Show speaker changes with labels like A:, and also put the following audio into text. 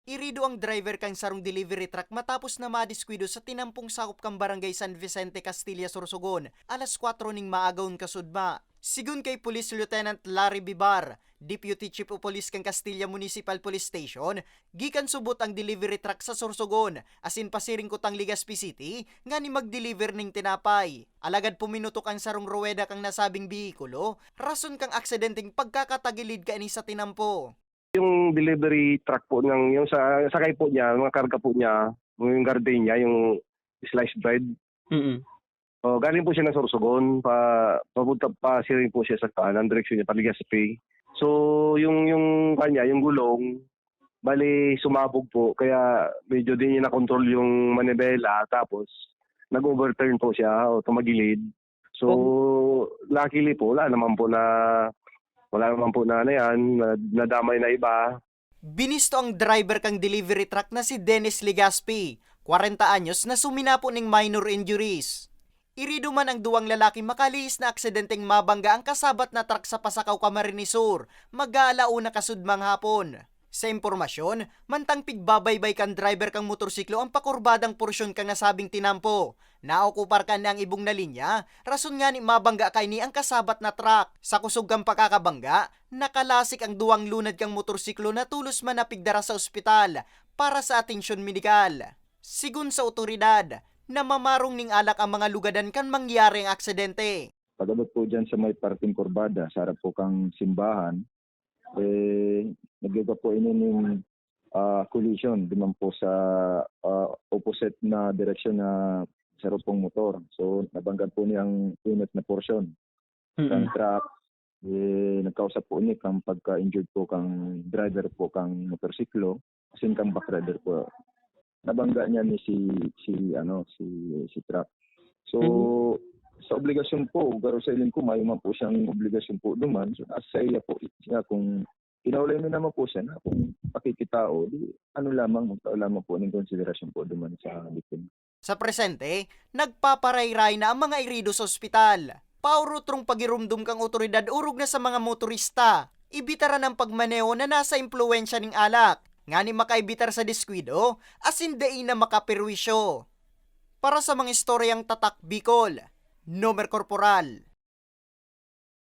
A: Irido ang driver kang sarong delivery truck matapos na madiskwido sa tinampong sakop kang barangay San Vicente, Castilla, Sorsogon, alas 4 ning maagawon kasudma. Sigun kay Police Lieutenant Larry Bibar, Deputy Chief of Police kang Castilla Municipal Police Station, gikan subot ang delivery truck sa Sorsogon, asin pasiring kutang Legazpi City, nga ni mag-deliver ning tinapay. Alagad puminutok ang sarong ruweda kang nasabing bihikulo, rason kang aksidenteng pagkakatagilid ka ni sa tinampo.
B: Yung delivery truck po yung sakay po niya, mga karga po niya, yung gardenia, yung sliced bread. Galing po siya ng Sorsogon, papunta pa siring po siya sa kanan, direksyon niya, Legazpi. So, yung kanya, yung gulong, bali sumabog po, kaya medyo din niya na-control yung manibela, tapos nag-overturn po siya o tumagilid. So, luckily po, wala naman po na yan, nadamay na iba.
A: Binisto ang driver kang delivery truck na si Dennis Legazpi, 40 anyos na suminapo ning minor injuries. Irido man ang duwang lalaki makalihis na aksidenteng mabangga ang kasabat na truck sa Pasakaw, Camarines Sur, mag-aalauna kasudmang hapon. Sa impormasyon, mantang pigbabaybay kang driver kang motorsiklo ang pakurbadang porsyon kang nasabing tinampo. Naokupar ka na ang ibong na linya, rason nga ni mabangga kay ni ang kasabat na truck. Sa kusog kang pakakabangga, nakalasik ang duwang lunad kang motorsiklo na tulos man napigdara sa ospital para sa atensyon medikal. Sigun sa otoridad, namamarong ning alak ang mga lugadan kan mangyari ang aksidente.
C: Pagabot po dyan sa may parting kurbada, sa harap po kang simbahan, naggawa po ini ng collision naman po sa opposite na direksyon na sarupong motor. So nabanggan po niyang unit na porsyon ng truck. Nagkausap po ni kang pagka-injured po kang driver po kang motorsiklo, kasi kang backrider po. Nabangga niya ni si truck. So sa obligasyon po, garo sa ilin ko, may man po siyang obligasyon po duman. So, sa iya po, siya kung inaulay mo naman po siya na kung pakikitao, di ano lamang, magtao lamang po ng konsiderasyon po duman sa biktima.
A: Sa presente, nagpaparayray na ang mga irido sa ospital. Paurutrong pagirumdum kang otoridad urog na sa mga motorista. Ibitara ng pagmaneho na nasa impluensya ning alak. Nga ni makaibitar sa diskwido, asin dain na makapirwisyo. Para sa mga istoryang tatak Bicol, Nomer Corporal.